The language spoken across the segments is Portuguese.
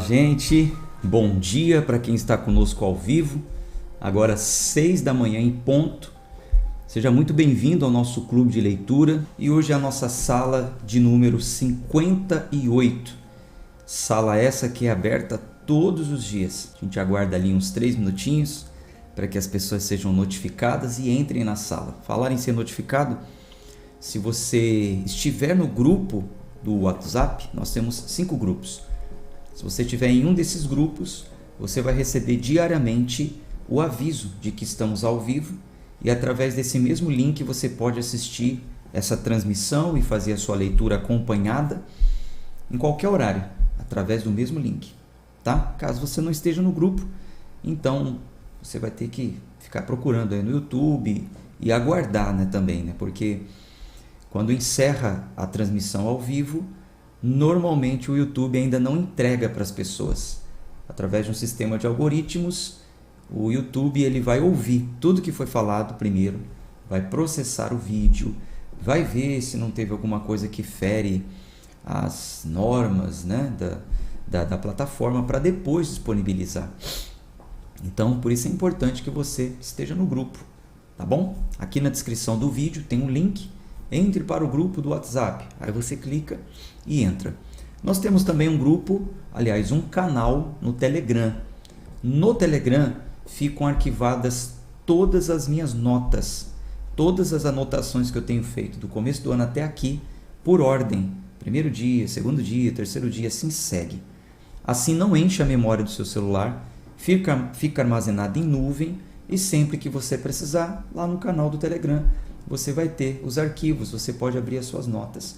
gente. Bom dia para quem está conosco ao vivo. Agora 6 da manhã em ponto. Seja muito bem-vindo ao nosso clube de leitura. E hoje é a nossa sala de número 58. Sala essa que é aberta todos os dias. A gente aguarda ali uns 3 minutinhos para que as pessoas sejam notificadas e entrem na sala. Falar em ser notificado, se você estiver no grupo do WhatsApp, nós temos 5 grupos. Se você estiver em um desses grupos, você vai receber diariamente o aviso de que estamos ao vivo e através desse mesmo link você pode assistir essa transmissão e fazer a sua leitura acompanhada em qualquer horário, através do mesmo link, tá? Caso você não esteja no grupo, então você vai ter que ficar procurando aí no YouTube e aguardar, também, porque quando encerra a transmissão ao vivo, normalmente o YouTube ainda não entrega para as pessoas. Através de um sistema de algoritmos, o YouTube ele vai ouvir tudo que foi falado primeiro, vai processar o vídeo, vai ver se não teve alguma coisa que fere as normas da plataforma para depois disponibilizar. Então, por isso é importante que você esteja no grupo, tá bom? Aqui na descrição do vídeo tem um link. Entre para o grupo do WhatsApp, aí você clica e entra. Nós temos também um grupo, aliás, um canal no Telegram. No Telegram ficam arquivadas todas as minhas notas, todas as anotações que eu tenho feito do começo do ano até aqui, por ordem. Primeiro dia, segundo dia, terceiro dia, assim segue. Assim não enche a memória do seu celular, fica armazenado em nuvem e sempre que você precisar, lá no canal do Telegram, você vai ter os arquivos, você pode abrir as suas notas.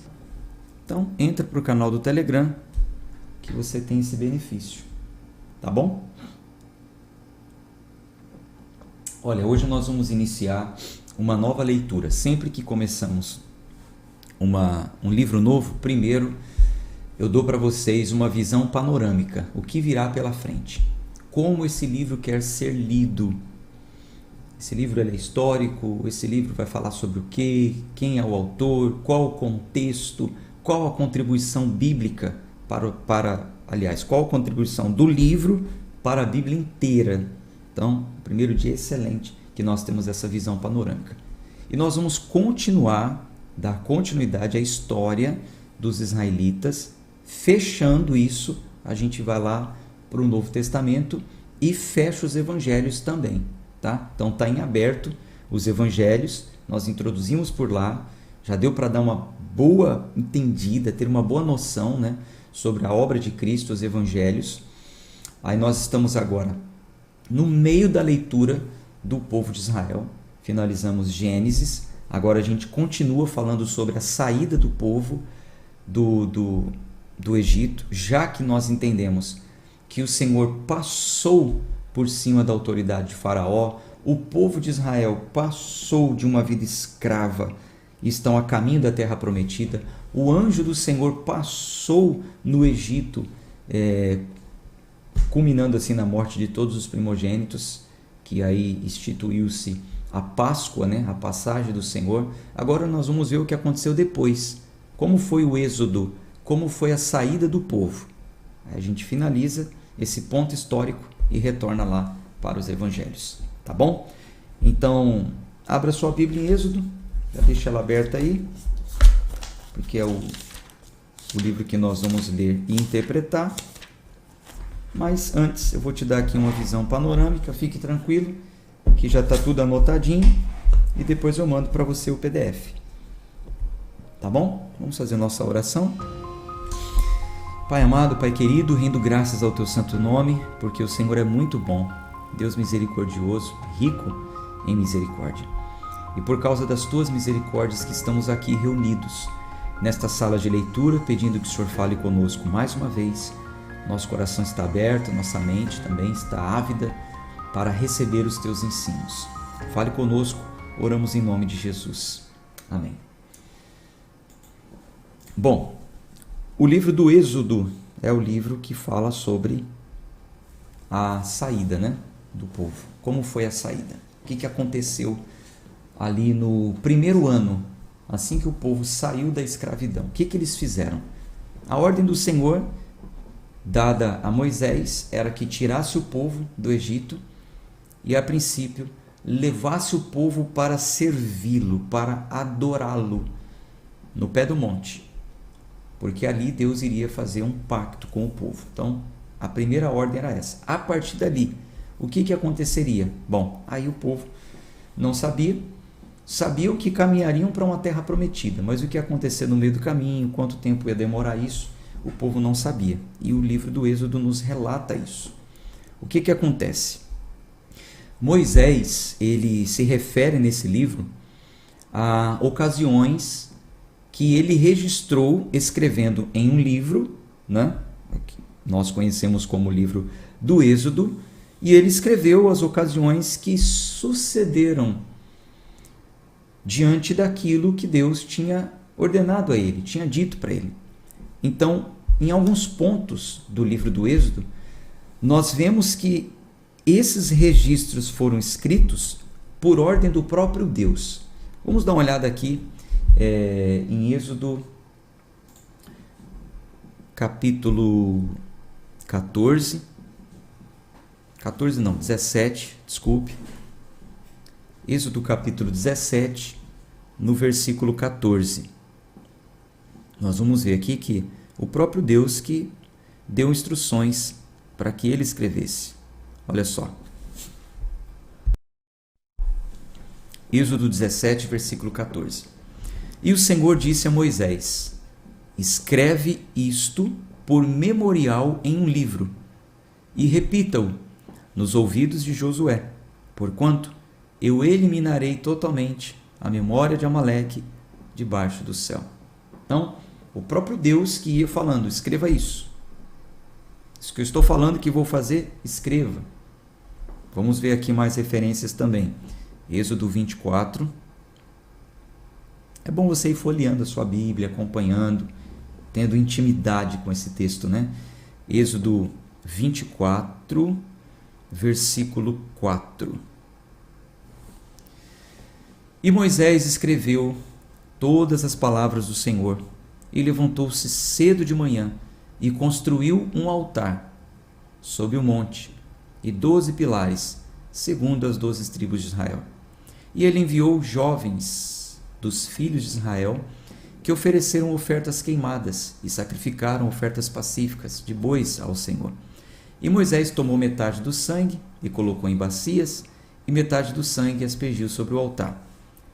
Então, entra para o canal do Telegram que você tem esse benefício. Tá bom? Olha, hoje nós vamos iniciar uma nova leitura. Sempre que começamos um livro novo, primeiro eu dou para vocês uma visão panorâmica. O que virá pela frente. Como esse livro quer ser lido. Esse livro é histórico, esse livro vai falar sobre o quê, quem é o autor, qual o contexto, qual a contribuição bíblica qual a contribuição do livro para a Bíblia inteira. Então, o primeiro dia é excelente que nós temos essa visão panorâmica. E nós vamos dar continuidade à história dos israelitas, fechando isso, a gente vai lá para o Novo Testamento e fecha os evangelhos também. Tá? Então está em aberto os evangelhos, nós introduzimos por lá, já deu para dar uma boa entendida, ter uma boa noção sobre a obra de Cristo, os evangelhos. Aí nós estamos agora no meio da leitura do povo de Israel, finalizamos Gênesis, agora a gente continua falando sobre a saída do povo do Egito, já que nós entendemos que o Senhor passou por cima da autoridade de Faraó, o povo de Israel passou de uma vida escrava e estão a caminho da terra prometida. O anjo do Senhor passou no Egito, culminando assim na morte de todos os primogênitos, que aí instituiu-se a Páscoa, a passagem do Senhor. Agora nós vamos ver o que aconteceu depois, como foi o êxodo, como foi a saída do povo. Aí a gente finaliza esse ponto histórico e retorna lá para os evangelhos, tá bom? Então, abra sua Bíblia em Êxodo, já deixa ela aberta aí, porque é o livro que nós vamos ler e interpretar. Mas antes, eu vou te dar aqui uma visão panorâmica, fique tranquilo, que já está tudo anotadinho, e depois eu mando para você o PDF. Tá bom? Vamos fazer nossa oração. Pai amado, Pai querido, rendo graças ao Teu santo nome, porque o Senhor é muito bom, Deus misericordioso, rico em misericórdia. E por causa das Tuas misericórdias que estamos aqui reunidos, nesta sala de leitura, pedindo que o Senhor fale conosco mais uma vez. Nosso coração está aberto, nossa mente também está ávida para receber os Teus ensinos. Fale conosco, oramos em nome de Jesus. Amém. Bom, o livro do Êxodo é o livro que fala sobre a saída do povo. Como foi a saída? O que aconteceu ali no primeiro ano, assim que o povo saiu da escravidão? O que eles fizeram? A ordem do Senhor dada a Moisés era que tirasse o povo do Egito e, a princípio, levasse o povo para servi-lo, para adorá-lo no pé do monte, porque ali Deus iria fazer um pacto com o povo. Então, a primeira ordem era essa. A partir dali, o que aconteceria? Bom, aí o povo não sabiam que caminhariam para uma terra prometida, mas o que ia acontecer no meio do caminho, quanto tempo ia demorar isso, o povo não sabia. E o livro do Êxodo nos relata isso. O que acontece? Moisés, ele se refere nesse livro a ocasiões que ele registrou escrevendo em um livro, né, que nós conhecemos como livro do Êxodo, e ele escreveu as ocasiões que sucederam diante daquilo que Deus tinha ordenado a ele, tinha dito para ele. Então, em alguns pontos do livro do Êxodo, nós vemos que esses registros foram escritos por ordem do próprio Deus. Vamos dar uma olhada aqui em Êxodo capítulo 17, desculpe. Êxodo capítulo 17, no versículo 14. Nós vamos ver aqui que o próprio Deus que deu instruções para que ele escrevesse. Olha só. Êxodo 17, versículo 14. E o Senhor disse a Moisés: escreve isto por memorial em um livro e repita-o nos ouvidos de Josué, porquanto eu eliminarei totalmente a memória de Amaleque debaixo do céu. Então, o próprio Deus que ia falando, escreva isso. Isso que eu estou falando que vou fazer, escreva. Vamos ver aqui mais referências também. Êxodo 24. É bom você ir folheando a sua Bíblia, acompanhando, tendo intimidade com esse texto, né? Êxodo 24, versículo 4. E Moisés escreveu todas as palavras do Senhor, e levantou-se cedo de manhã, e construiu um altar sob o monte, e 12 pilares, segundo as 12 tribos de Israel. E ele enviou jovens dos filhos de Israel, que ofereceram ofertas queimadas, e sacrificaram ofertas pacíficas de bois ao Senhor. E Moisés tomou metade do sangue, e colocou em bacias, e metade do sangue aspergiu sobre o altar.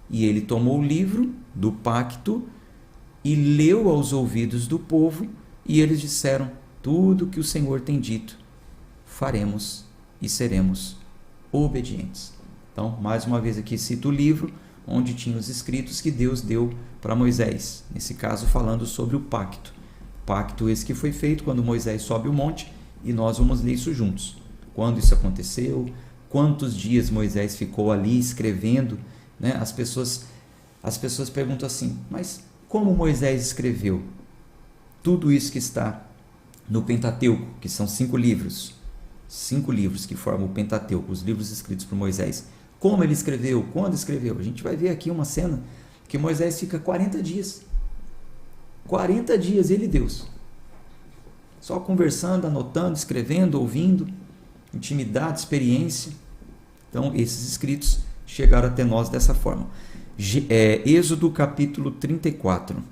E ele tomou o livro do pacto e leu aos ouvidos do povo, e eles disseram: tudo o que o Senhor tem dito, faremos e seremos obedientes. Então, mais uma vez aqui cito o livro onde tinha os escritos que Deus deu para Moisés, nesse caso falando sobre o pacto. Pacto esse que foi feito quando Moisés sobe o monte, e nós vamos ler isso juntos. Quando isso aconteceu, quantos dias Moisés ficou ali escrevendo, né? As pessoas perguntam assim: mas como Moisés escreveu tudo isso que está no Pentateuco, que são 5 livros que formam o Pentateuco, os livros escritos por Moisés? Como ele escreveu? Quando escreveu? A gente vai ver aqui uma cena que Moisés fica 40 dias. 40 dias, ele e Deus. Só conversando, anotando, escrevendo, ouvindo, intimidade, experiência. Então, esses escritos chegaram até nós dessa forma. Êxodo capítulo 34,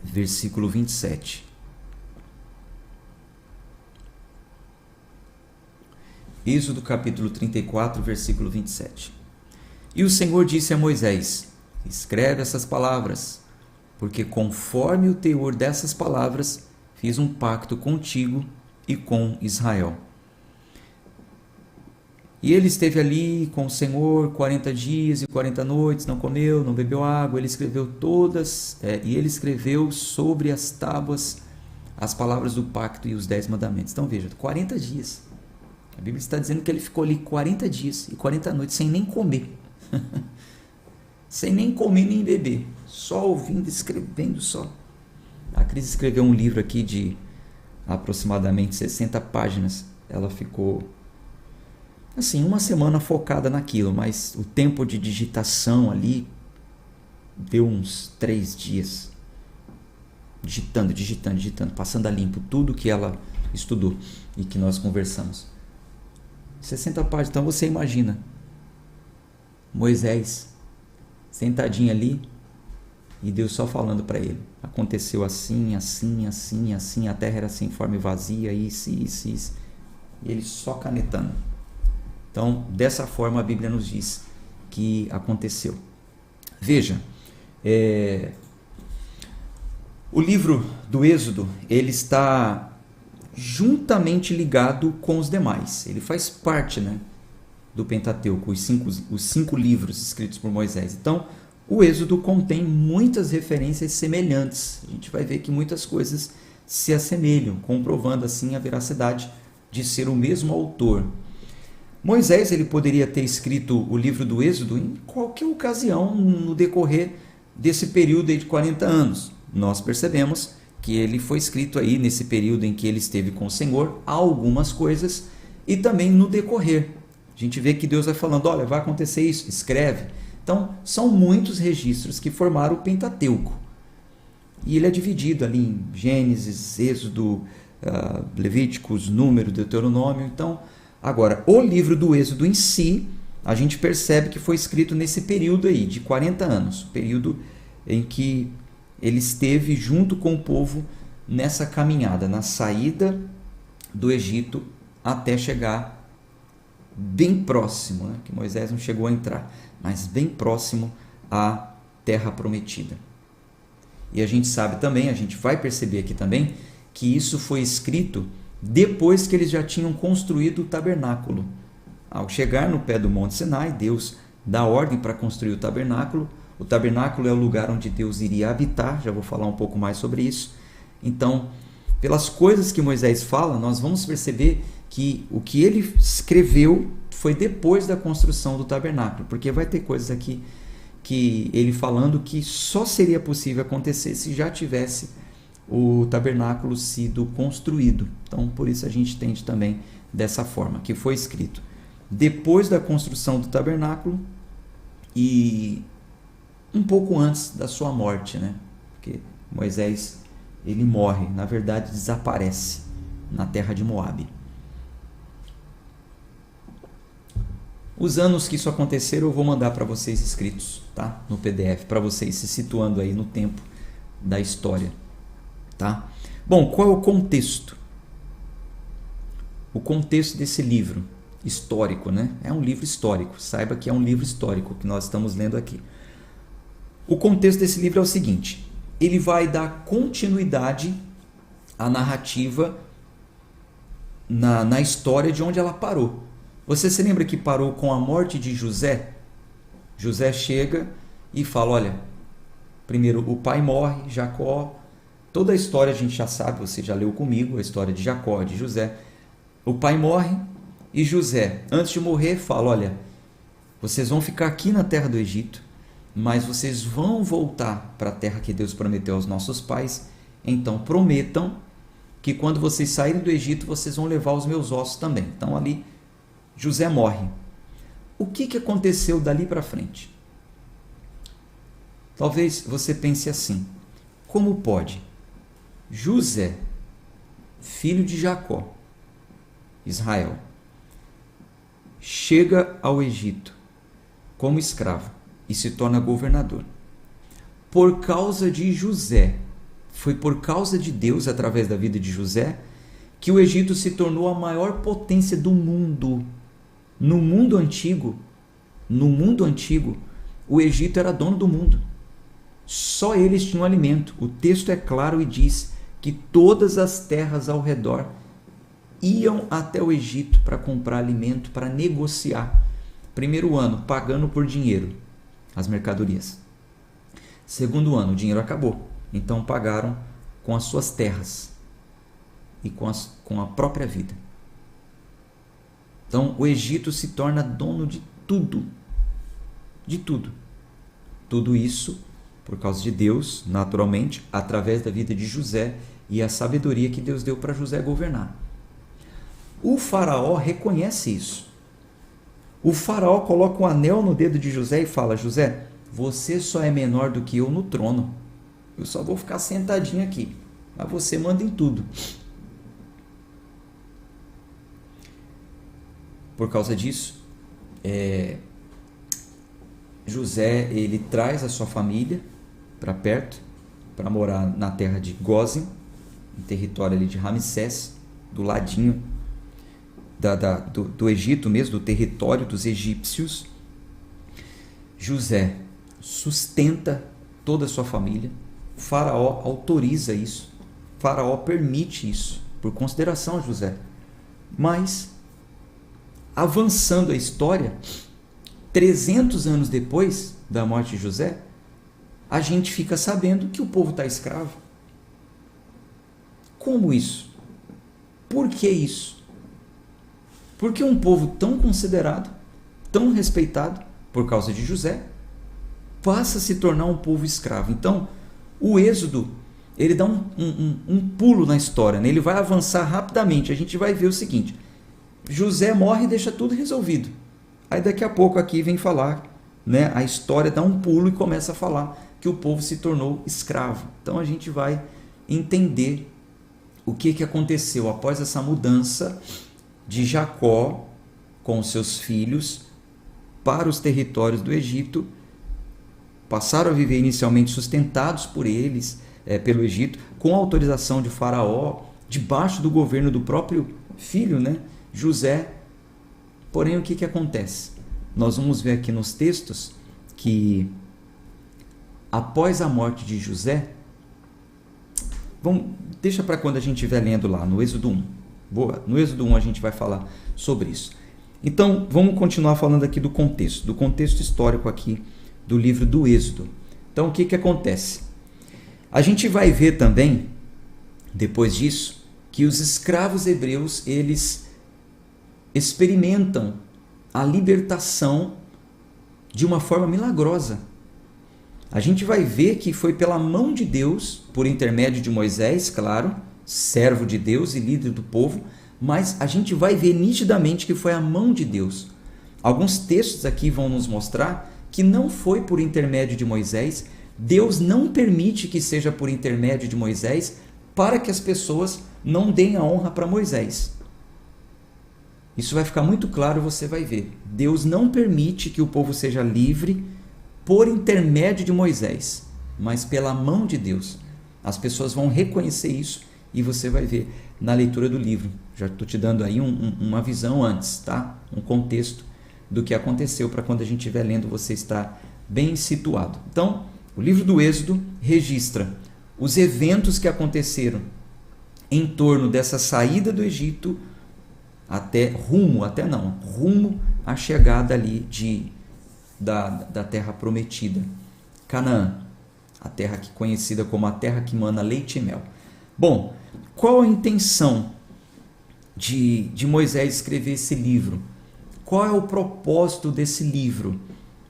versículo 27. Êxodo capítulo 34, versículo 27. E o Senhor disse a Moisés: escreve essas palavras, porque conforme o teor dessas palavras, fiz um pacto contigo e com Israel. E ele esteve ali com o Senhor 40 dias e 40 noites, não comeu, não bebeu água. Ele escreveu e ele escreveu sobre as tábuas as palavras do pacto e os 10 mandamentos. Então veja, 40 dias. A Bíblia está dizendo que ele ficou ali 40 dias e 40 noites sem nem comer. Sem nem comer nem beber. Só ouvindo, escrevendo só. A Cris escreveu um livro aqui de aproximadamente 60 páginas. Ela ficou, assim, uma semana focada naquilo, mas o tempo de digitação ali deu uns 3 dias. digitando, passando a limpo tudo que ela estudou e que nós conversamos. 60 páginas, então você imagina Moisés sentadinho ali e Deus só falando para ele. Aconteceu assim, a terra era sem forma e vazia, isso. E ele só canetando. Então, dessa forma a Bíblia nos diz que aconteceu. Veja, o livro do Êxodo, ele está juntamente ligado com os demais. Ele faz parte, do Pentateuco, os cinco livros escritos por Moisés. Então, o Êxodo contém muitas referências semelhantes. A gente vai ver que muitas coisas se assemelham, comprovando assim a veracidade de ser o mesmo autor. Moisés ele poderia ter escrito o livro do Êxodo em qualquer ocasião no decorrer desse período aí de 40 anos. Nós percebemos que ele foi escrito aí nesse período em que ele esteve com o Senhor, algumas coisas, e também no decorrer. A gente vê que Deus vai falando, olha, vai acontecer isso, escreve. Então, são muitos registros que formaram o Pentateuco. E ele é dividido ali em Gênesis, Êxodo, Levíticos, Número, Deuteronômio. Então, agora, o livro do Êxodo em si, a gente percebe que foi escrito nesse período aí, de 40 anos, período em que ele esteve junto com o povo nessa caminhada, na saída do Egito até chegar bem próximo, que Moisés não chegou a entrar, mas bem próximo à terra prometida. E a gente sabe também, a gente vai perceber aqui também, que isso foi escrito depois que eles já tinham construído o tabernáculo. Ao chegar no pé do Monte Sinai, Deus dá ordem para construir o tabernáculo. O tabernáculo é o lugar onde Deus iria habitar, já vou falar um pouco mais sobre isso. Então, pelas coisas que Moisés fala, nós vamos perceber que o que ele escreveu foi depois da construção do tabernáculo, porque vai ter coisas aqui que ele falando que só seria possível acontecer se já tivesse o tabernáculo sido construído. Então, por isso a gente entende também dessa forma, que foi escrito depois da construção do tabernáculo e um pouco antes da sua morte, Porque Moisés, ele morre, na verdade desaparece na terra de Moabe. Os anos que isso aconteceram eu vou mandar para vocês escritos, tá? No PDF, para vocês se situando aí no tempo da história, tá? Bom, qual é o contexto? O contexto desse livro histórico, É um livro histórico, saiba que é um livro histórico que nós estamos lendo aqui. O contexto desse livro é o seguinte, ele vai dar continuidade à narrativa na história de onde ela parou. Você se lembra que parou com a morte de José? José chega e fala, olha, primeiro o pai morre, Jacó, toda a história a gente já sabe, você já leu comigo, a história de Jacó, de José. O pai morre e José, antes de morrer, fala, olha, vocês vão ficar aqui na terra do Egito, mas vocês vão voltar para a terra que Deus prometeu aos nossos pais, então prometam que quando vocês saírem do Egito, vocês vão levar os meus ossos também. Então ali José morre. O que aconteceu dali para frente? Talvez você pense assim, como pode José, filho de Jacó, Israel, chega ao Egito como escravo e se torna governador? Por causa de José, foi por causa de Deus, através da vida de José, que o Egito se tornou a maior potência do mundo. No mundo antigo, o Egito era dono do mundo. Só eles tinham alimento. O texto é claro e diz que todas as terras ao redor iam até o Egito para comprar alimento, para negociar. Primeiro ano, pagando por dinheiro as mercadorias. Segundo ano, o dinheiro acabou. Então pagaram com as suas terras e com a própria vida. Então o Egito se torna dono de tudo. De tudo. Tudo isso por causa de Deus, naturalmente, através da vida de José e a sabedoria que Deus deu para José governar. O faraó reconhece isso. O faraó coloca um anel no dedo de José e fala, José, você só é menor do que eu no trono. Eu só vou ficar sentadinho aqui, mas você manda em tudo. Por causa disso, José ele traz a sua família para perto, para morar na terra de Gósen, no território ali de Ramsés, do ladinho do Egito mesmo, do território dos egípcios. José sustenta toda a sua família. O faraó autoriza isso. O faraó permite isso, por consideração a José. Mas, avançando a história, 300 anos depois da morte de José, a gente fica sabendo que o povo está escravo. Como isso? Por que isso? Porque um povo tão considerado, tão respeitado por causa de José, passa a se tornar um povo escravo. Então, o Êxodo, ele dá um pulo na história, né? Ele vai avançar rapidamente. A gente vai ver o seguinte: José morre e deixa tudo resolvido. Aí daqui a pouco aqui vem falar, né? A história dá um pulo e começa a falar que o povo se tornou escravo. Então a gente vai entender o que aconteceu após essa mudança de Jacó com seus filhos para os territórios do Egito. Passaram a viver inicialmente sustentados por eles, pelo Egito, com a autorização de Faraó, debaixo do governo do próprio filho, né, José. Porém, o que acontece? Nós vamos ver aqui nos textos que, após a morte de José, deixa para quando a gente estiver lendo lá, no Êxodo 1. No Êxodo 1 a gente vai falar sobre isso. Então, vamos continuar falando aqui do contexto histórico aqui do livro do Êxodo. Então, o que acontece? A gente vai ver também, depois disso, que os escravos hebreus, eles experimentam a libertação de uma forma milagrosa. A gente vai ver que foi pela mão de Deus, por intermédio de Moisés, claro, servo de Deus e líder do povo, mas a gente vai ver nitidamente que foi a mão de Deus. Alguns textos aqui vão nos mostrar que não foi por intermédio de Moisés. Deus não permite que seja por intermédio de Moisés, para que as pessoas não deem a honra para Moisés. Isso vai ficar muito claro, você vai ver. Deus não permite que o povo seja livre por intermédio de Moisés, mas pela mão de Deus. As pessoas vão reconhecer isso e você vai ver na leitura do livro. Já estou te dando aí uma visão antes, tá? Um contexto do que aconteceu, para quando a gente estiver lendo você estar bem situado. Então, o livro do Êxodo registra os eventos que aconteceram em torno dessa saída do Egito rumo à chegada ali da terra prometida, Canaã, a terra conhecida como a terra que mana leite e mel. Bom, qual a intenção de Moisés escrever esse livro? Qual é o propósito desse livro?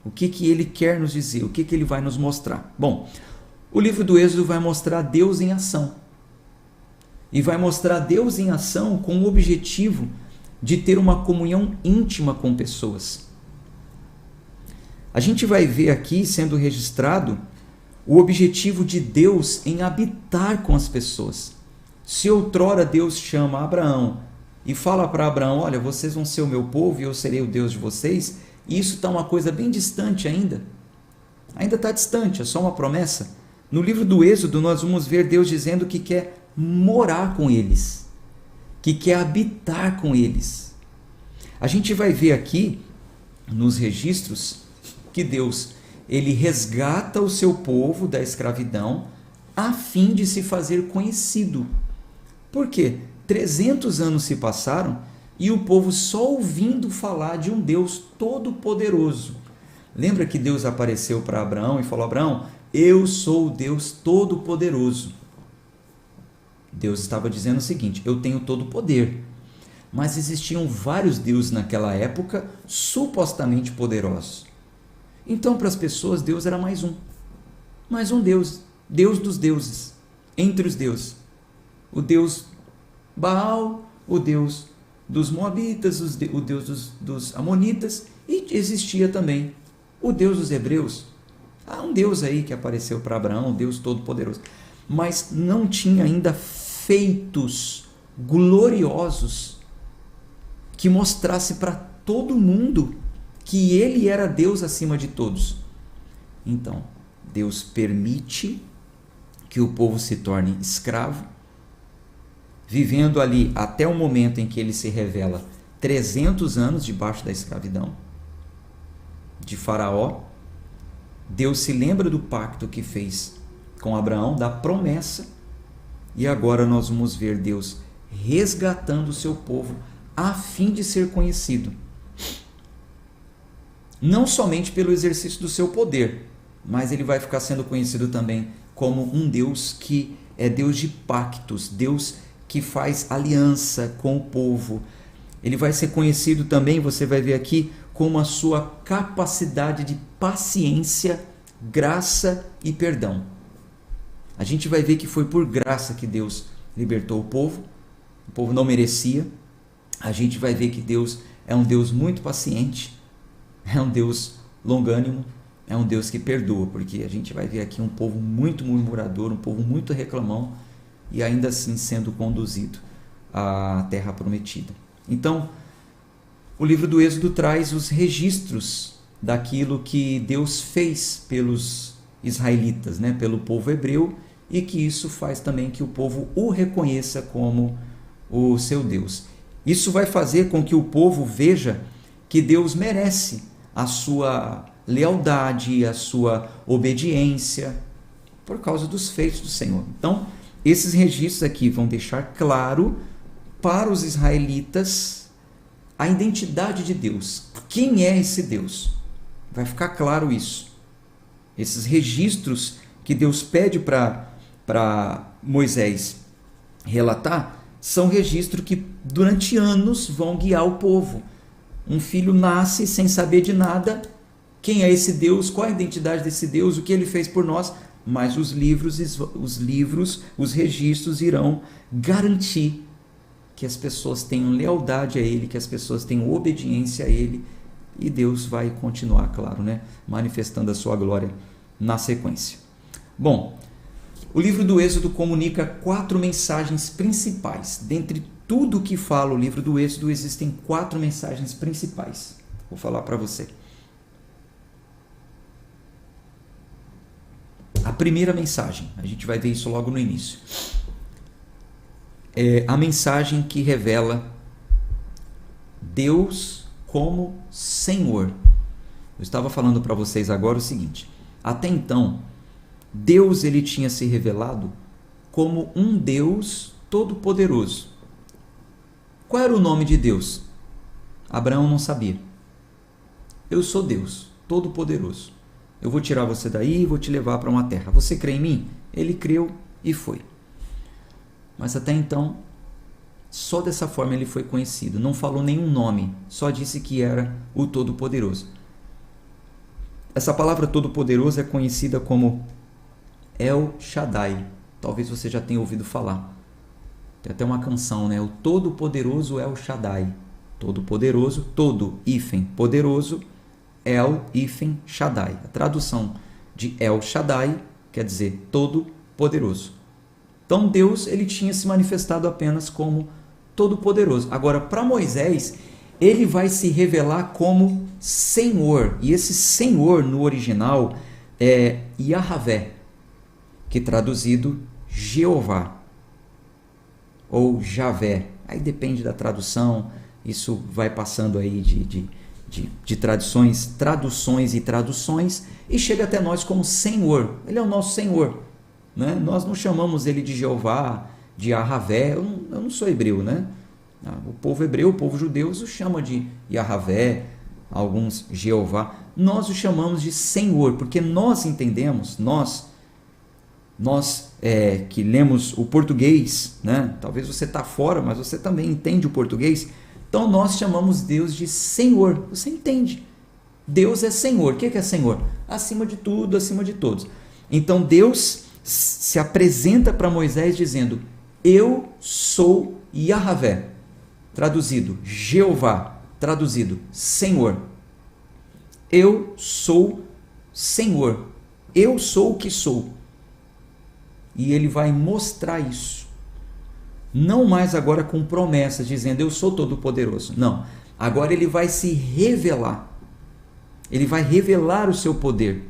O que ele quer nos dizer? O que ele vai nos mostrar? Bom, o livro do Êxodo vai mostrar Deus em ação. E vai mostrar Deus em ação com o objetivo de ter uma comunhão íntima com pessoas. A gente vai ver aqui sendo registrado o objetivo de Deus em habitar com as pessoas. Se outrora Deus chama Abraão e fala para Abraão: olha, vocês vão ser o meu povo e eu serei o Deus de vocês, e isso está uma coisa bem distante ainda. Ainda está distante, é só uma promessa. No livro do Êxodo nós vamos ver Deus dizendo que quer morar com eles, que quer habitar com eles. A gente vai ver aqui nos registros que Deus, ele resgata o seu povo da escravidão a fim de se fazer conhecido. Por quê? 300 anos se passaram e o povo só ouvindo falar de um Deus todo-poderoso. Lembra que Deus apareceu para Abraão e falou: Abraão, eu sou o Deus todo-poderoso. Deus estava dizendo o seguinte: eu tenho todo o poder. Mas existiam vários deuses naquela época supostamente poderosos. Então, para as pessoas, Deus era mais um Deus, Deus dos deuses, entre os deuses. O Deus Baal, o Deus dos Moabitas, o Deus dos Amonitas, e existia também o Deus dos Hebreus, Há um Deus aí que apareceu para Abraão, um Deus todo-poderoso, mas não tinha ainda feitos gloriosos que mostrasse para todo mundo que ele era Deus acima de todos. Então, Deus permite que o povo se torne escravo, vivendo ali até o momento em que ele se revela 300 anos debaixo da escravidão de Faraó. Deus se lembra do pacto que fez com Abraão, da promessa, e agora nós vamos ver Deus resgatando o seu povo a fim de ser conhecido, não somente pelo exercício do seu poder, mas ele vai ficar sendo conhecido também como um Deus que é Deus de pactos, Deus que faz aliança com o povo. Ele vai ser conhecido também, você vai ver aqui, como a sua capacidade de paciência, graça e perdão. A gente vai ver que foi por graça que Deus libertou o povo não merecia. A gente vai ver que Deus é um Deus muito paciente, é um Deus longânimo, é um Deus que perdoa, porque a gente vai ver aqui um povo muito murmurador, um povo muito reclamão, e ainda assim sendo conduzido à terra prometida. Então, o livro do Êxodo traz os registros daquilo que Deus fez pelos israelitas, pelo povo hebreu, e que isso faz também que o povo o reconheça como o seu Deus. Isso vai fazer com que o povo veja que Deus merece a sua lealdade, a sua obediência, por causa dos feitos do Senhor. Então, esses registros aqui vão deixar claro para os israelitas a identidade de Deus. Quem é esse Deus? Vai ficar claro isso. Esses registros que Deus pede para Moisés relatar são registros que durante anos vão guiar o povo. Um filho nasce sem saber de nada. Quem é esse Deus? Qual a identidade desse Deus? O que ele fez por nós? Mas os registros irão garantir que as pessoas tenham lealdade a Ele, que as pessoas tenham obediência a Ele, e Deus vai continuar, claro, manifestando a sua glória na sequência. Bom, o livro do Êxodo comunica 4 mensagens principais. Dentre tudo que fala o livro do Êxodo, existem 4 mensagens principais. Vou falar para você. A primeira mensagem, a gente vai ver isso logo no início, é a mensagem que revela Deus como Senhor. Eu estava falando para vocês agora o seguinte: até então, Deus ele tinha se revelado como um Deus todo-poderoso. Qual era o nome de Deus? Abraão não sabia. Eu sou Deus todo-poderoso. Eu vou tirar você daí e vou te levar para uma terra. Você crê em mim? Ele creu e foi. Mas até então, só dessa forma ele foi conhecido. Não falou nenhum nome, só disse que era o Todo-Poderoso. Essa palavra Todo-Poderoso é conhecida como El Shaddai. Talvez você já tenha ouvido falar. Tem até uma canção, O Todo-Poderoso El Shaddai. Todo-Poderoso, todo, hífen, poderoso, El, hífen, Shaddai. A tradução de El Shaddai quer dizer todo-poderoso. Então Deus ele tinha se manifestado apenas como todo-poderoso. Agora, para Moisés, ele vai se revelar como Senhor. E esse Senhor, no original, é Yahvé, que traduzido Jeová, ou Javé. Aí depende da tradução, isso vai passando aí de traduções e traduções, e chega até nós como Senhor. Ele é o nosso Senhor. Nós não chamamos ele de Jeová, de Yahvé. Eu não sou hebreu, O povo hebreu, o povo judeu, o chama de Yahvé, alguns Jeová. Nós o chamamos de Senhor, porque nós entendemos, nós que lemos o português, talvez você está fora, mas você também entende o português. Então nós chamamos Deus de Senhor. Você entende? Deus é Senhor. O que é Senhor? Acima de tudo, acima de todos. Então Deus se apresenta para Moisés dizendo: eu sou Yahvé, traduzido Jeová, traduzido Senhor. Eu sou Senhor. eu sou o que sou. E ele vai mostrar isso. Não mais agora com promessas, dizendo eu sou todo-poderoso. Não. Agora ele vai se revelar. Ele vai revelar o seu poder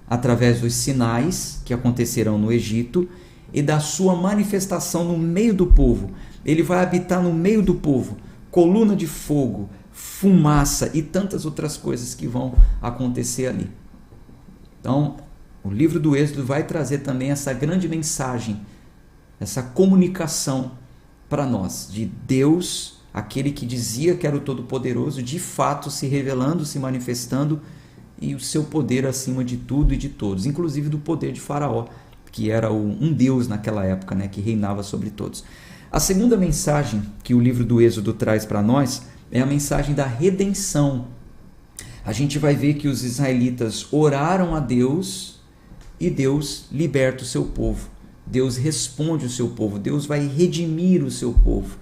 através dos sinais que acontecerão no Egito e da sua manifestação no meio do povo. Ele vai habitar no meio do povo, coluna de fogo, fumaça e tantas outras coisas que vão acontecer ali. Então, o livro do Êxodo vai trazer também essa grande mensagem, essa comunicação para nós, de Deus, aquele que dizia que era o Todo-Poderoso, de fato se revelando, se manifestando, e o seu poder acima de tudo e de todos, inclusive do poder de Faraó, que era um deus naquela época, né, que reinava sobre todos. A segunda mensagem que o livro do Êxodo traz para nós é a mensagem da redenção. A gente vai ver que os israelitas oraram a Deus e Deus liberta o seu povo. Deus responde o seu povo. Deus vai redimir o seu povo.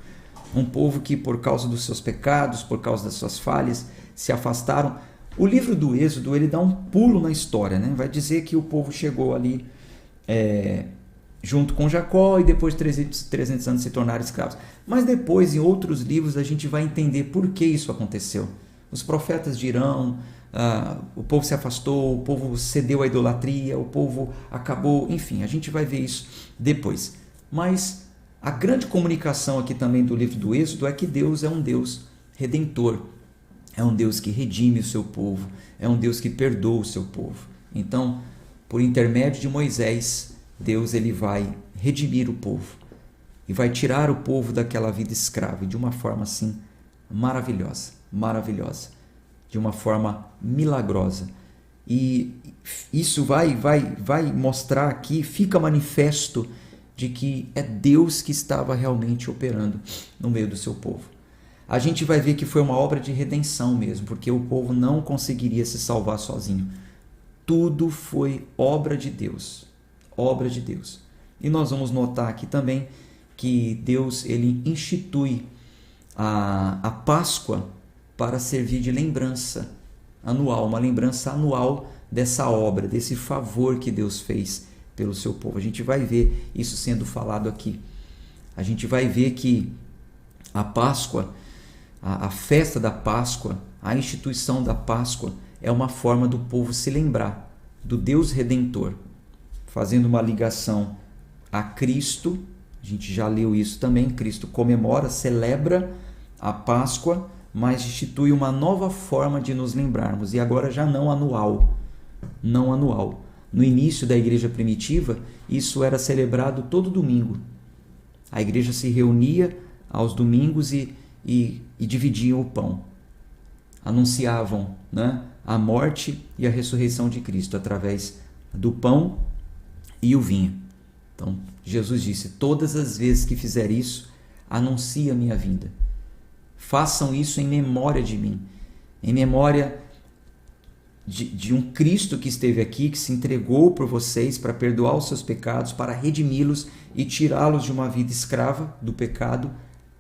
Um povo que, por causa dos seus pecados, por causa das suas falhas, se afastaram. O livro do Êxodo, ele dá um pulo na história, né? Vai dizer que o povo chegou ali junto com Jacó e depois de 300 anos se tornaram escravos. Mas depois, em outros livros, a gente vai entender por que isso aconteceu. Os profetas dirão, o povo se afastou, o povo cedeu à idolatria, o povo acabou, enfim, a gente vai ver isso depois. Mas a grande comunicação aqui também do livro do Êxodo é que Deus é um Deus redentor, é um Deus que redime o seu povo, é um Deus que perdoa o seu povo. Então, por intermédio de Moisés, Deus ele vai redimir o povo e vai tirar o povo daquela vida escrava de uma forma assim maravilhosa, maravilhosa, de uma forma milagrosa. E isso vai mostrar aqui, fica manifesto de que é Deus que estava realmente operando no meio do seu povo. A gente vai ver que foi uma obra de redenção mesmo, porque o povo não conseguiria se salvar sozinho. Tudo foi obra de Deus, obra de Deus. E nós vamos notar aqui também que Deus ele institui a Páscoa para servir de lembrança anual, uma lembrança anual dessa obra, desse favor que Deus fez pelo seu povo. A gente vai ver isso sendo falado aqui. A gente vai ver que a Páscoa, a festa da Páscoa, a instituição da Páscoa é uma forma do povo se lembrar do Deus Redentor, fazendo uma ligação a Cristo. A gente já leu isso também. Cristo comemora, celebra a Páscoa, mas institui uma nova forma de nos lembrarmos, e agora já não anual. Não anual. No início da igreja primitiva, isso era celebrado todo domingo. A igreja se reunia aos domingos e dividiam o pão. Anunciavam, né, a morte e a ressurreição de Cristo através do pão e o vinho. Então, Jesus disse, todas as vezes que fizer isso, anuncie a minha vinda. Façam isso em memória de mim, em memória de um Cristo que esteve aqui, que se entregou por vocês para perdoar os seus pecados, para redimi-los e tirá-los de uma vida escrava do pecado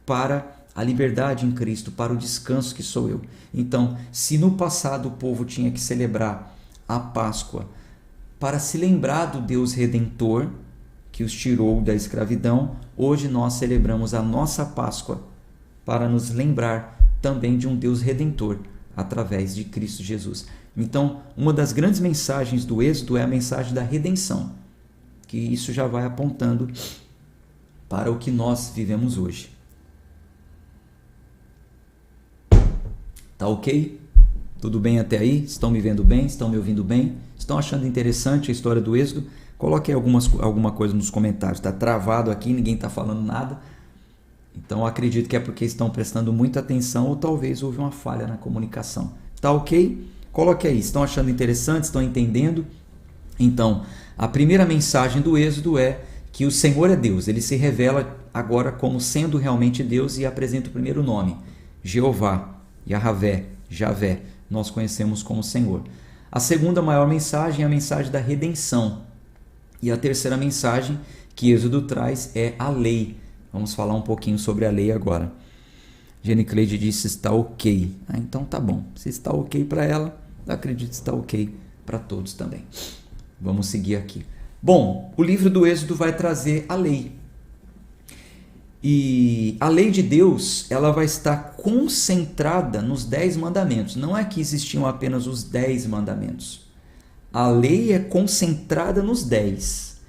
para a liberdade em Cristo, para o descanso que sou eu. Então, se no passado o povo tinha que celebrar a Páscoa para se lembrar do Deus Redentor que os tirou da escravidão, hoje nós celebramos a nossa Páscoa para nos lembrar também de um Deus Redentor através de Cristo Jesus. Então, uma das grandes mensagens do Êxodo é a mensagem da redenção, que isso já vai apontando para o que nós vivemos hoje. Tá ok? Tudo bem até aí? Estão me vendo bem? Estão me ouvindo bem? Estão achando interessante a história do Êxodo? Coloque aí alguma coisa nos comentários. Está travado aqui, ninguém está falando nada. Então, eu acredito que é porque estão prestando muita atenção ou talvez houve uma falha na comunicação. Tá ok? Coloque aí. Estão achando interessante? Estão entendendo? Então, a primeira mensagem do Êxodo é que o Senhor é Deus. Ele se revela agora como sendo realmente Deus e apresenta o primeiro nome, Jeová, Yahvé, Javé. Nós conhecemos como Senhor. A segunda maior mensagem é a mensagem da redenção. E a terceira mensagem que Êxodo traz é a lei. Vamos falar um pouquinho sobre a lei agora. Jenny Cleide disse está ok. Então tá bom. Se está ok para ela, eu acredito que está ok para todos também. Vamos seguir aqui. Bom, o livro do Êxodo vai trazer a lei. E a lei de Deus, ela vai estar concentrada nos 10 mandamentos. Não é que existiam apenas os 10 mandamentos. A lei é concentrada nos 10.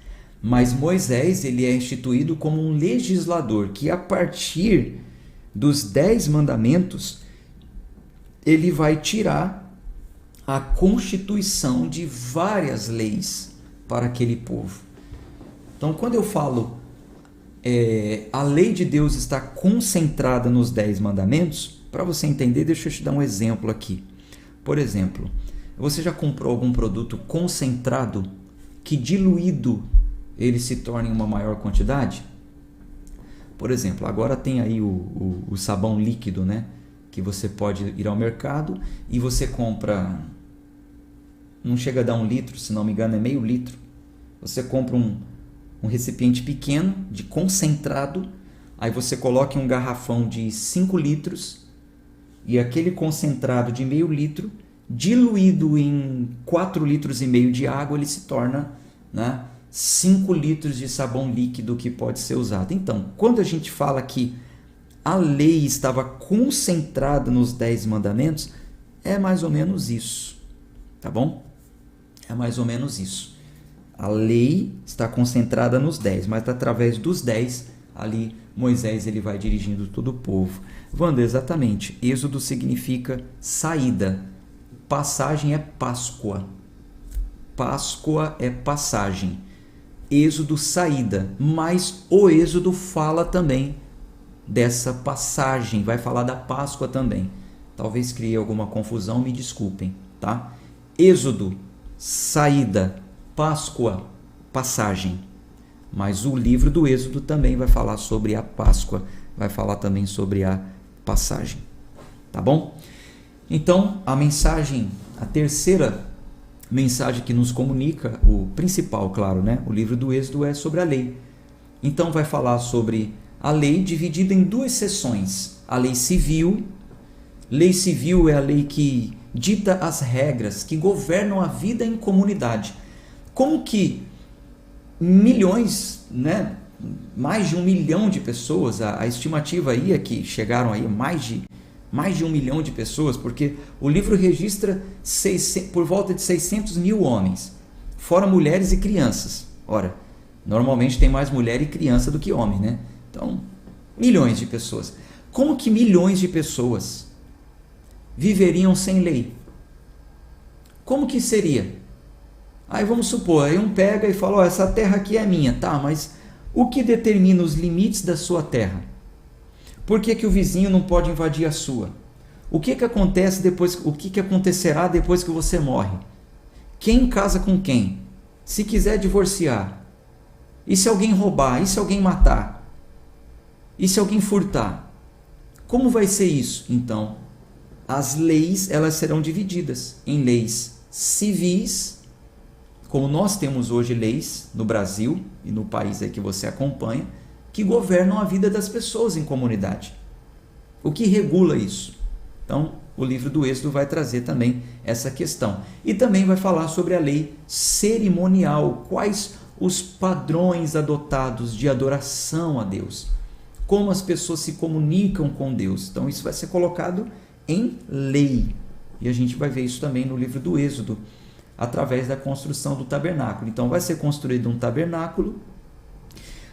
Mas Moisés, ele é instituído como um legislador que, a partir dos 10 mandamentos, ele vai tirar a constituição de várias leis para aquele povo. Então, quando eu falo a lei de Deus está concentrada nos 10 mandamentos, para você entender, deixa eu te dar um exemplo aqui. Por exemplo, você já comprou algum produto concentrado que diluído ele se torna em uma maior quantidade? Por exemplo, agora tem aí o sabão líquido, né? Que você pode ir ao mercado e você compra, não chega a dar 1 litro, se não me engano é meio litro. Você compra um recipiente pequeno de concentrado, aí você coloca em um garrafão de 5 litros e aquele concentrado de meio litro, diluído em 4,5 litros de água, ele se torna, né, 5 litros de sabão líquido que pode ser usado. Então, quando a gente fala que a lei estava concentrada nos 10 mandamentos, é mais ou menos isso, tá bom? É mais ou menos isso. A lei está concentrada nos 10, mas através dos 10, ali Moisés ele vai dirigindo todo o povo. Wander, exatamente. Êxodo significa saída. Passagem é Páscoa. Páscoa é passagem. Êxodo, saída. Mas o Êxodo fala também dessa passagem. Vai falar da Páscoa também. Talvez crie alguma confusão, me desculpem, tá? Êxodo, saída. Páscoa, passagem. Mas o livro do Êxodo também vai falar sobre a Páscoa, vai falar também sobre a passagem. Tá bom? Então, a mensagem, a terceira mensagem que nos comunica, o principal, claro, né? O livro do Êxodo é sobre a lei. Então, vai falar sobre a lei dividida em 2 seções. A lei civil. Lei civil é a lei que dita as regras que governam a vida em comunidade. Como que milhões, né, mais de 1 milhão de pessoas, a estimativa aí é que chegaram aí mais de 1 milhão de pessoas, porque o livro registra por volta de 600 mil homens, fora mulheres e crianças. Ora, normalmente tem mais mulher e criança do que homem, né? Então, milhões de pessoas. Como que milhões de pessoas viveriam sem lei? Como que seria? Aí vamos supor, aí um pega e fala, essa terra aqui é minha, tá, mas o que determina os limites da sua terra? Por que o vizinho não pode invadir a sua? O que acontece depois, o que acontecerá depois que você morre? Quem casa com quem? Se quiser divorciar? E se alguém roubar? E se alguém matar? E se alguém furtar? Como vai ser isso? Então, as leis, elas serão divididas em leis civis, como nós temos hoje leis no Brasil e no país aí que você acompanha, que governam a vida das pessoas em comunidade. O que regula isso? Então, o livro do Êxodo vai trazer também essa questão. E também vai falar sobre a lei cerimonial, quais os padrões adotados de adoração a Deus, como as pessoas se comunicam com Deus. Então, isso vai ser colocado em lei. E a gente vai ver isso também no livro do Êxodo, através da construção do tabernáculo. Então vai ser construído um tabernáculo,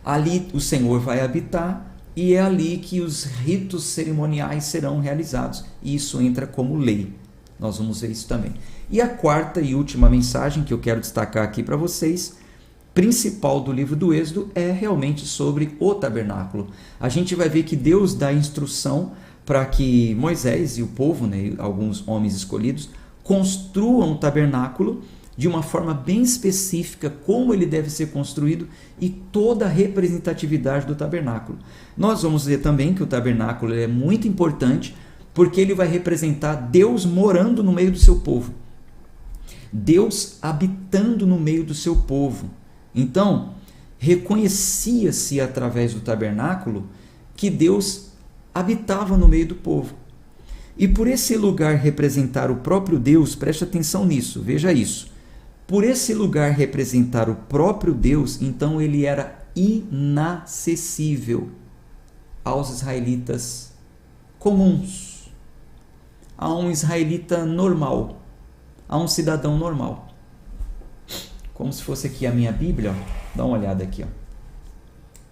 ali o Senhor vai habitar e é ali que os ritos cerimoniais serão realizados. E isso entra como lei. Nós vamos ver isso também. E a quarta e última mensagem que eu quero destacar aqui para vocês, principal do livro do Êxodo, é realmente sobre o tabernáculo. A gente vai ver que Deus dá instrução para que Moisés e o povo, né, alguns homens escolhidos, construam um tabernáculo de uma forma bem específica, como ele deve ser construído e toda a representatividade do tabernáculo. Nós vamos ver também que o tabernáculo é muito importante porque ele vai representar Deus morando no meio do seu povo. Deus habitando no meio do seu povo. Então, reconhecia-se através do tabernáculo que Deus habitava no meio do povo. E por esse lugar representar o próprio Deus, preste atenção nisso, veja isso. Por esse lugar representar o próprio Deus, então ele era inacessível aos israelitas comuns, a um israelita normal, a um cidadão normal. Como se fosse aqui a minha Bíblia, ó. Dá uma olhada aqui, ó.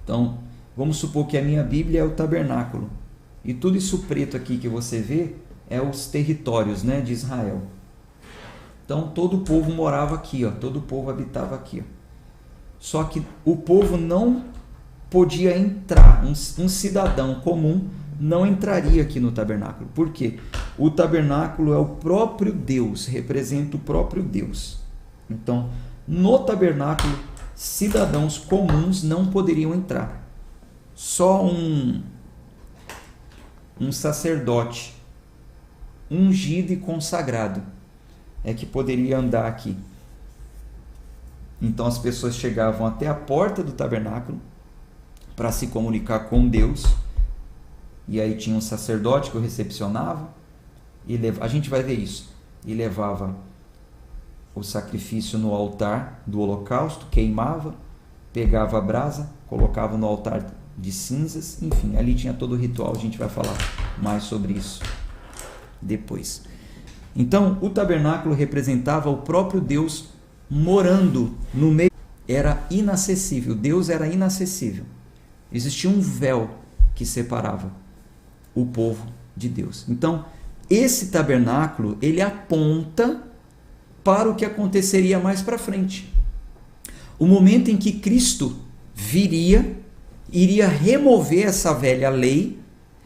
Então, vamos supor que a minha Bíblia é o tabernáculo. E tudo isso preto aqui que você vê é os territórios, né, de Israel. Então, todo o povo morava aqui, ó. Todo o povo habitava aqui, ó. Só que o povo não podia entrar. Um cidadão comum não entraria aqui no tabernáculo. Por quê? O tabernáculo é o próprio Deus, representa o próprio Deus. Então, no tabernáculo, cidadãos comuns não poderiam entrar. Só um sacerdote ungido e consagrado é que poderia andar aqui. Então as pessoas chegavam até a porta do tabernáculo para se comunicar com Deus, e aí tinha um sacerdote que o recepcionava, e a gente vai ver isso, e levava o sacrifício no altar do holocausto, queimava, pegava a brasa, colocava no altar de cinzas, enfim, ali tinha todo o ritual. A gente vai falar mais sobre isso depois. Então, o tabernáculo representava o próprio Deus morando no meio. Era inacessível, Deus era inacessível. Existia um véu que separava o povo de Deus. Então, esse tabernáculo, ele aponta para o que aconteceria mais para frente. O momento em que Cristo iria remover essa velha lei,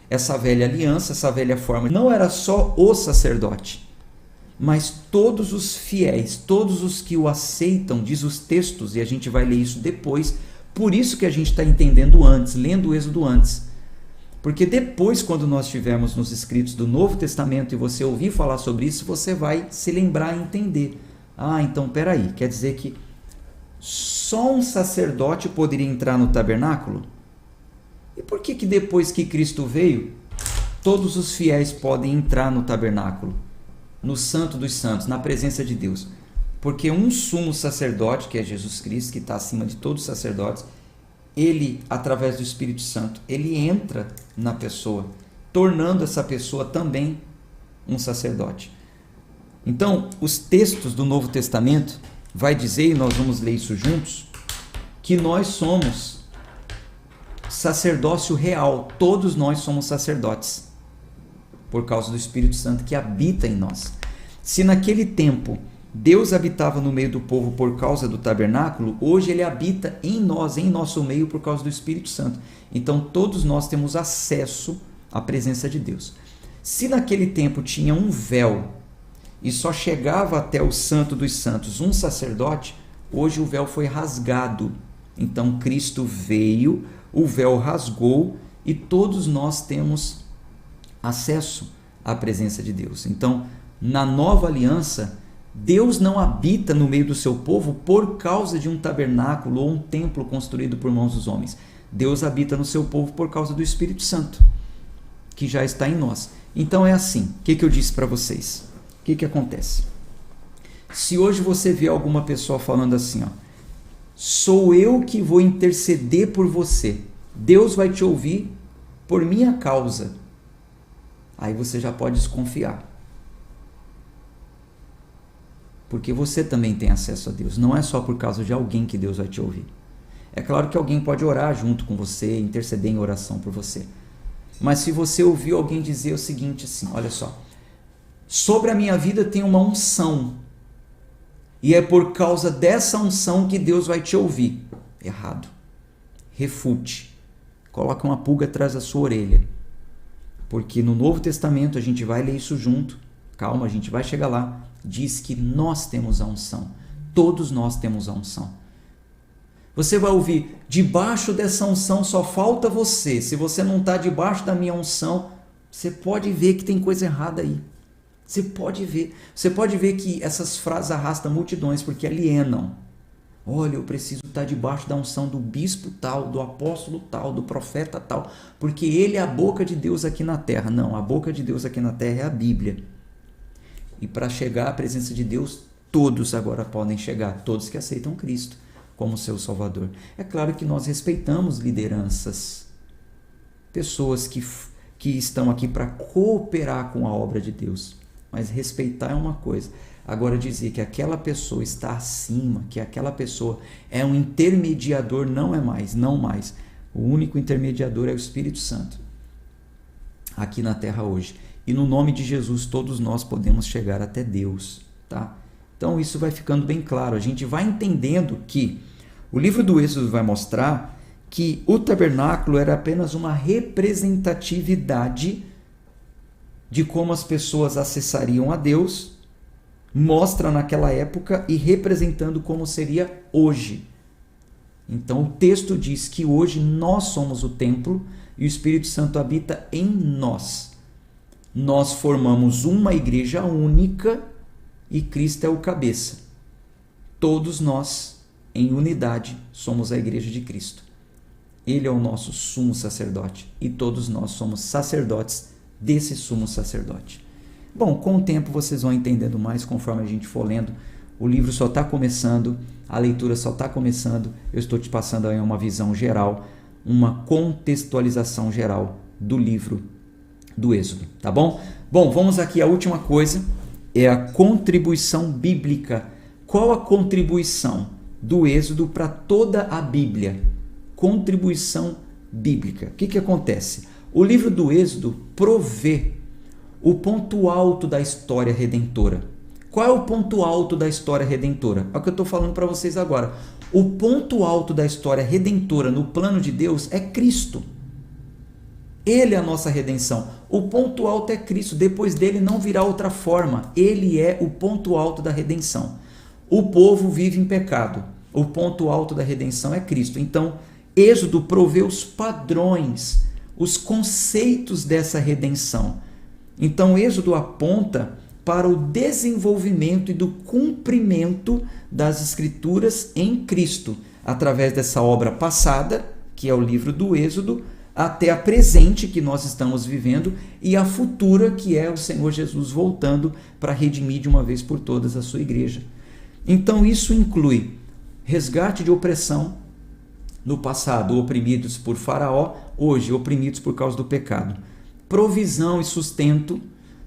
essa velha aliança, essa velha forma. Não era só o sacerdote, mas todos os fiéis, todos os que o aceitam, diz os textos, e a gente vai ler isso depois. Por isso que a gente está entendendo antes, lendo o Êxodo antes. Porque depois, quando nós estivermos nos escritos do Novo Testamento e você ouvir falar sobre isso, você vai se lembrar e entender. Ah, então peraí, quer dizer que só um sacerdote poderia entrar no tabernáculo? E por que depois que Cristo veio, todos os fiéis podem entrar no tabernáculo, no Santo dos Santos, na presença de Deus? Porque um sumo sacerdote, que é Jesus Cristo, que está acima de todos os sacerdotes, ele, através do Espírito Santo, ele entra na pessoa, tornando essa pessoa também um sacerdote. Então, os textos do Novo Testamento vai dizer, e nós vamos ler isso juntos, que nós somos sacerdócio real. Todos nós somos sacerdotes, por causa do Espírito Santo que habita em nós. Se naquele tempo Deus habitava no meio do povo por causa do tabernáculo, hoje ele habita em nós, em nosso meio, por causa do Espírito Santo. Então todos nós temos acesso à presença de Deus. Se naquele tempo tinha um véu e só chegava até o Santo dos Santos um sacerdote, hoje o véu foi rasgado. Então Cristo veio, o véu rasgou e todos nós temos acesso à presença de Deus. Então, na nova aliança, Deus não habita no meio do seu povo por causa de um tabernáculo ou um templo construído por mãos dos homens. Deus habita no seu povo por causa do Espírito Santo, que já está em nós. Então é assim, o que eu disse para vocês? O que acontece? Se hoje você vê alguma pessoa falando assim, ó, sou eu que vou interceder por você, Deus vai te ouvir por minha causa, aí você já pode desconfiar. Porque você também tem acesso a Deus. Não é só por causa de alguém que Deus vai te ouvir. É claro que alguém pode orar junto com você, interceder em oração por você. Mas se você ouvir alguém dizer o seguinte assim, olha só, sobre a minha vida tem uma unção, e é por causa dessa unção que Deus vai te ouvir. Errado. Refute. Coloque uma pulga atrás da sua orelha. Porque no Novo Testamento, a gente vai ler isso junto. Calma, a gente vai chegar lá. Diz que nós temos a unção. Todos nós temos a unção. Você vai ouvir, debaixo dessa unção só falta você. Se você não está debaixo da minha unção, você pode ver que tem coisa errada aí. Você pode ver. Você pode ver que essas frases arrastam multidões porque alienam. Olha, eu preciso estar debaixo da unção do bispo tal, do apóstolo tal, do profeta tal, porque ele é a boca de Deus aqui na terra. Não, a boca de Deus aqui na terra é a Bíblia. E para chegar à presença de Deus, todos agora podem chegar, todos que aceitam Cristo como seu Salvador. É claro que nós respeitamos lideranças, pessoas que estão aqui para cooperar com a obra de Deus, mas respeitar é uma coisa. Agora dizer que aquela pessoa está acima, que aquela pessoa é um intermediador, não é mais, não mais. O único intermediador é o Espírito Santo, aqui na terra hoje. E no nome de Jesus, todos nós podemos chegar até Deus, tá? Então isso vai ficando bem claro. A gente vai entendendo que o livro do Êxodo vai mostrar que o tabernáculo era apenas uma representatividade de como as pessoas acessariam a Deus, mostra naquela época e representando como seria hoje. Então o texto diz que hoje nós somos o templo e o Espírito Santo habita em nós. Nós formamos uma igreja única e Cristo é o cabeça. Todos nós, em unidade, somos a igreja de Cristo. Ele é o nosso sumo sacerdote e todos nós somos sacerdotes desse sumo sacerdote. Bom, com o tempo vocês vão entendendo mais conforme a gente for lendo. O livro só está começando, a leitura só está começando. Eu estou te passando aí uma visão geral, uma contextualização geral do livro do Êxodo, tá bom? Bom, vamos aqui à última coisa, é a contribuição bíblica. Qual a contribuição do Êxodo para toda a Bíblia? Contribuição bíblica. O que acontece? O livro do Êxodo provê o ponto alto da história redentora. Qual é o ponto alto da história redentora? É o que eu estou falando para vocês agora. O ponto alto da história redentora no plano de Deus é Cristo. Ele é a nossa redenção. O ponto alto é Cristo. Depois dele não virá outra forma. Ele é o ponto alto da redenção. O povo vive em pecado. O ponto alto da redenção é Cristo. Então, Êxodo provê os padrões, os conceitos dessa redenção. Então, Êxodo aponta para o desenvolvimento e do cumprimento das Escrituras em Cristo, através dessa obra passada, que é o livro do Êxodo, até a presente que nós estamos vivendo e a futura, que é o Senhor Jesus voltando para redimir de uma vez por todas a sua igreja. Então, isso inclui resgate de opressão, no passado oprimidos por Faraó, hoje oprimidos por causa do pecado. Provisão e sustento,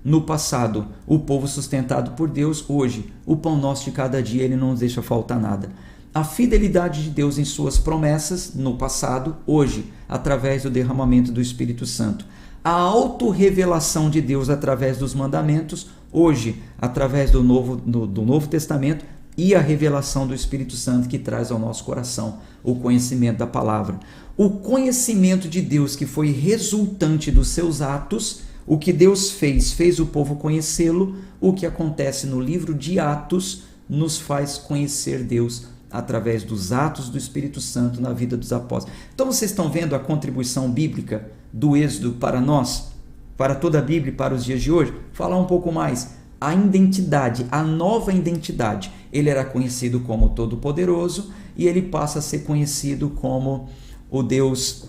no passado o povo sustentado por Deus, hoje o pão nosso de cada dia, ele não nos deixa faltar nada. A fidelidade de Deus em suas promessas, no passado, hoje, através do derramamento do Espírito Santo. A autorrevelação de Deus através dos mandamentos, hoje, através do Novo Testamento, e a revelação do Espírito Santo que traz ao nosso coração o conhecimento da palavra. O conhecimento de Deus que foi resultante dos seus atos, o que Deus fez o povo conhecê-lo. O que acontece no livro de Atos nos faz conhecer Deus através dos atos do Espírito Santo na vida dos apóstolos. Então vocês estão vendo a contribuição bíblica do Êxodo para nós, para toda a Bíblia e para os dias de hoje? Falar um pouco mais. A identidade, a nova identidade. Ele era conhecido como Todo-Poderoso e ele passa a ser conhecido como o Deus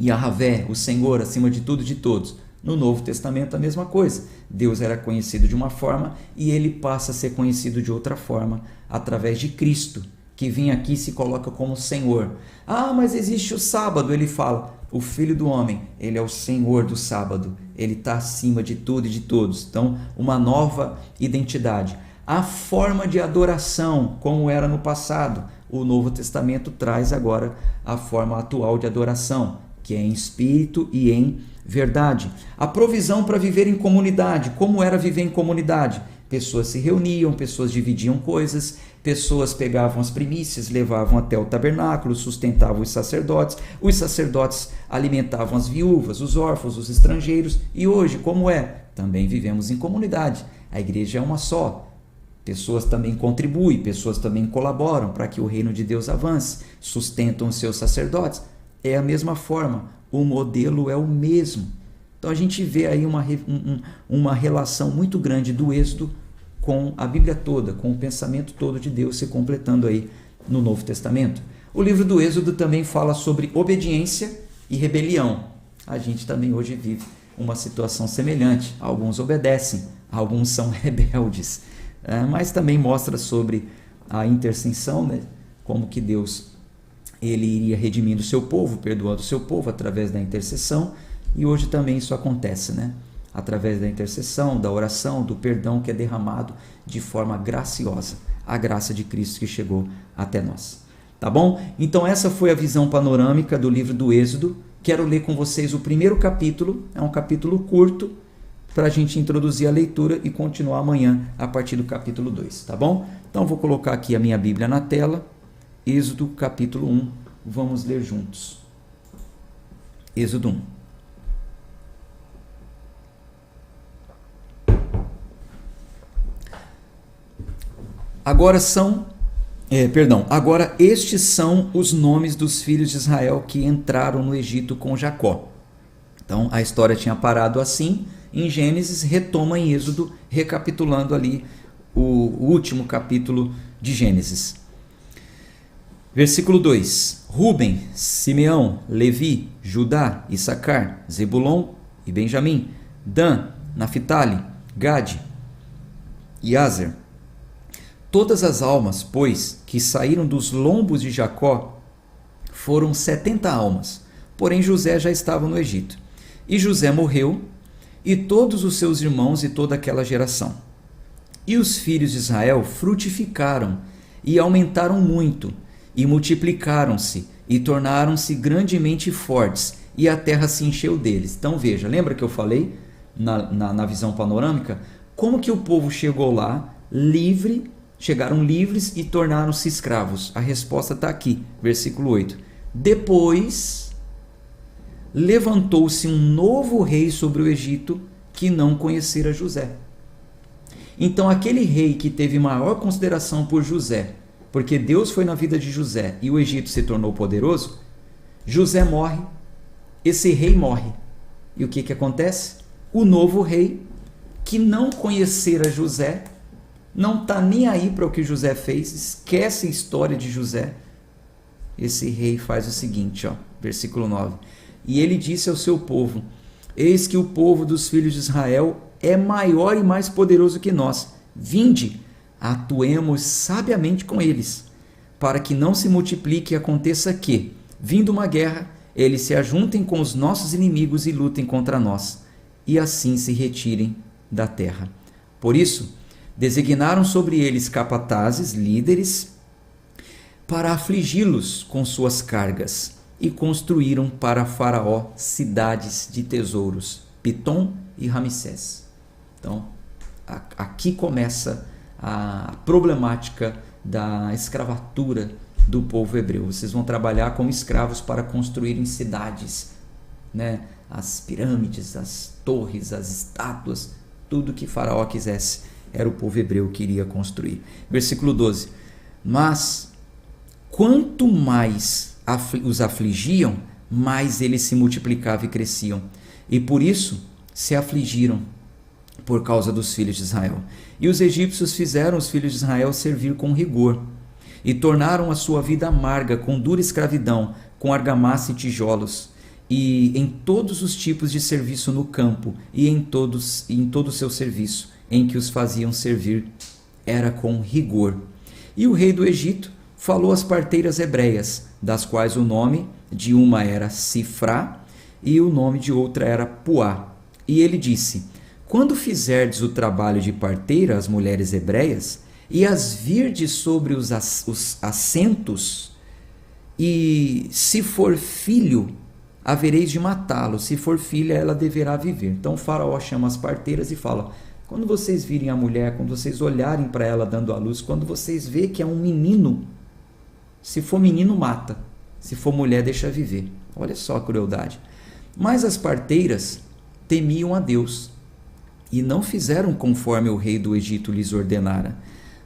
Yahvé, o Senhor acima de tudo e de todos. No Novo Testamento a mesma coisa. Deus era conhecido de uma forma e ele passa a ser conhecido de outra forma através de Cristo, que vem aqui e se coloca como Senhor. Ah, mas existe o sábado, ele fala. O Filho do Homem, ele é o Senhor do sábado. Ele está acima de tudo e de todos. Então, uma nova identidade. A forma de adoração, como era no passado. O Novo Testamento traz agora a forma atual de adoração, que é em espírito e em verdade. A provisão para viver em comunidade. Como era viver em comunidade? Pessoas se reuniam, pessoas dividiam coisas, pessoas pegavam as primícias, levavam até o tabernáculo, sustentavam os sacerdotes alimentavam as viúvas, os órfãos, os estrangeiros. E hoje, como é? Também vivemos em comunidade. A igreja é uma só. Pessoas também contribuem, pessoas também colaboram para que o reino de Deus avance, sustentam os seus sacerdotes. É a mesma forma, o modelo é o mesmo. Então a gente vê aí uma relação muito grande do Êxodo com a Bíblia toda, com o pensamento todo de Deus se completando aí no Novo Testamento. O livro do Êxodo também fala sobre obediência e rebelião. A gente também hoje vive uma situação semelhante. Alguns obedecem, alguns são rebeldes. mas também mostra sobre a intercessão, né? Como que Deus ele iria redimindo o seu povo, perdoando o seu povo através da intercessão, e hoje também isso acontece, né? Através da intercessão, da oração, do perdão que é derramado de forma graciosa, a graça de Cristo que chegou até nós. Tá bom? Então essa foi a visão panorâmica do livro do Êxodo. Quero ler com vocês o primeiro capítulo, é um capítulo curto, para a gente introduzir a leitura e continuar amanhã a partir do capítulo 2, tá bom? Então vou colocar aqui a minha Bíblia na tela, Êxodo capítulo 1, vamos ler juntos. Êxodo 1. Agora estes são os nomes dos filhos de Israel que entraram no Egito com Jacó. Então a história tinha parado assim, em Gênesis, retoma em Êxodo, recapitulando ali o último capítulo de Gênesis. Versículo 2: Ruben, Simeão, Levi, Judá, Issacar, Zebulon e Benjamim, Dan, Naphtali, Gade e Aser. Todas as almas, pois, que saíram dos lombos de Jacó, foram 70 almas, porém José já estava no Egito. E José morreu, e todos os seus irmãos e toda aquela geração. E os filhos de Israel frutificaram, e aumentaram muito, e multiplicaram-se, e tornaram-se grandemente fortes, e a terra se encheu deles. Então veja, lembra que eu falei na visão panorâmica? Como que o povo chegou lá, chegaram livres e tornaram-se escravos? A resposta está aqui, versículo 8. Depois levantou-se um novo rei sobre o Egito que não conhecera José. Então aquele rei que teve maior consideração por José, porque Deus foi na vida de José e o Egito se tornou poderoso, José morre, esse rei morre. E o que acontece? O novo rei, que não conhecera José, não está nem aí para o que José fez, esquece a história de José. Esse rei faz o seguinte, versículo 9. E ele disse ao seu povo: eis que o povo dos filhos de Israel é maior e mais poderoso que nós. Vinde, atuemos sabiamente com eles, para que não se multiplique e aconteça que, vindo uma guerra, eles se ajuntem com os nossos inimigos e lutem contra nós, e assim se retirem da terra. Por isso, designaram sobre eles capatazes, líderes, para afligi-los com suas cargas, e construíram para Faraó cidades de tesouros, Pitom e Ramsés. Então, aqui começa a problemática da escravatura do povo hebreu. Vocês vão trabalhar como escravos para construírem cidades, né? As pirâmides, as torres, as estátuas, tudo que Faraó quisesse, era o povo hebreu que iria construir. Versículo 12. Mas quanto mais os afligiam, mais eles se multiplicavam e cresciam. E por isso se afligiram por causa dos filhos de Israel. E os egípcios fizeram os filhos de Israel servir com rigor, e tornaram a sua vida amarga com dura escravidão, com argamassa e tijolos, e em todos os tipos de serviço no campo, e em todo o seu serviço, em que os faziam servir, era com rigor. E o rei do Egito falou às parteiras hebreias, das quais o nome de uma era Sifrá e o nome de outra era Puá. E ele disse: quando fizerdes o trabalho de parteira às mulheres hebreias, e as virdes sobre os assentos, e se for filho, havereis de matá-lo, se for filha, ela deverá viver. Então o faraó chama as parteiras e fala: quando vocês virem a mulher, quando vocês olharem para ela dando à luz, quando vocês verem que é um menino, se for menino, mata. Se for mulher, deixa viver. Olha só a crueldade. Mas as parteiras temiam a Deus e não fizeram conforme o rei do Egito lhes ordenara,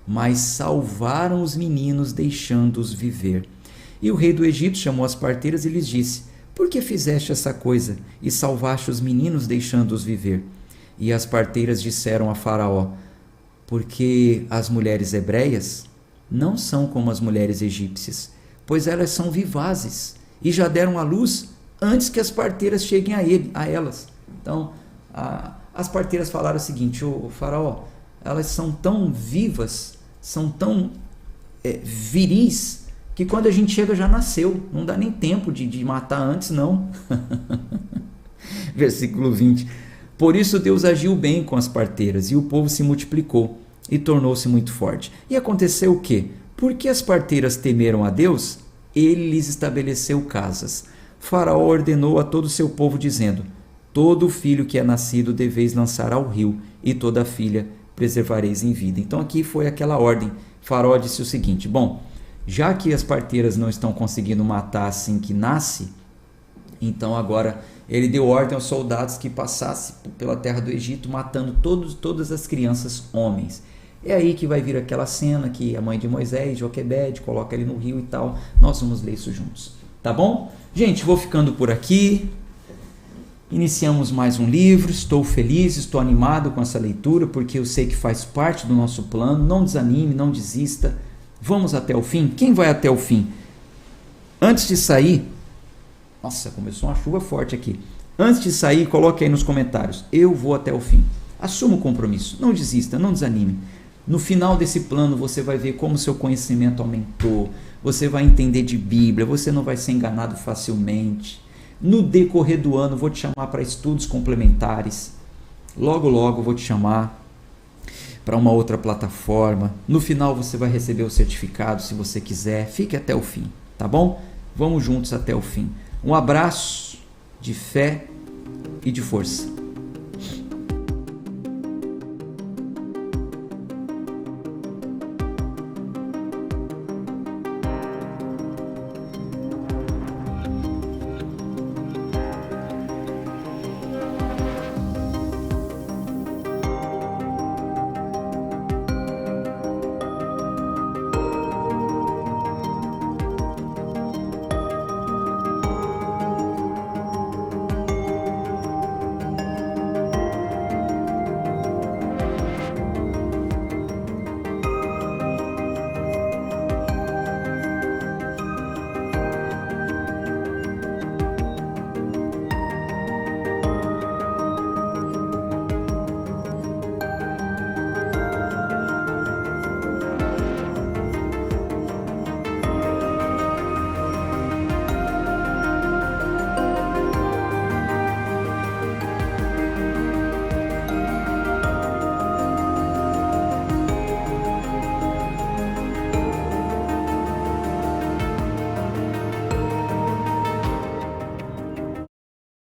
mas salvaram os meninos, deixando-os viver. E o rei do Egito chamou as parteiras e lhes disse: por que fizeste essa coisa e salvaste os meninos, deixando-os viver? E as parteiras disseram a Faraó: porque as mulheres hebreias não são como as mulheres egípcias, pois elas são vivazes e já deram à luz antes que as parteiras cheguem a elas. Então, as parteiras falaram o seguinte: ô Faraó, elas são tão vivas, são tão viris, que quando a gente chega já nasceu, não dá nem tempo de matar antes, não. Versículo 20. Por isso Deus agiu bem com as parteiras, e o povo se multiplicou e tornou-se muito forte. E aconteceu o quê? Porque as parteiras temeram a Deus, ele lhes estabeleceu casas. Faraó ordenou a todo o seu povo, dizendo: todo filho que é nascido deveis lançar ao rio, e toda filha preservareis em vida. Então aqui foi aquela ordem. Faraó disse o seguinte: bom, já que as parteiras não estão conseguindo matar assim que nasce, então agora ele deu ordem aos soldados que passassem pela terra do Egito, matando todas as crianças homens. É aí que vai vir aquela cena que a mãe de Moisés, Joquebede, coloca ele no rio e tal. Nós vamos ler isso juntos, tá bom? Gente, vou ficando por aqui. Iniciamos mais um livro, estou feliz, estou animado com essa leitura, porque eu sei que faz parte do nosso plano. Não desanime, não desista. Vamos até o fim? Quem vai até o fim? Antes de sair... Nossa, começou uma chuva forte aqui. Antes de sair, coloque aí nos comentários: eu vou até o fim. Assuma o compromisso, não desista, não desanime. No final desse plano você vai ver como seu conhecimento aumentou, você vai entender de Bíblia, você não vai ser enganado facilmente. No decorrer do ano vou te chamar para estudos complementares. Logo logo vou te chamar para uma outra plataforma. No final você vai receber o certificado se você quiser. Fique até o fim, tá bom? Vamos juntos até o fim. Um abraço de fé e de força.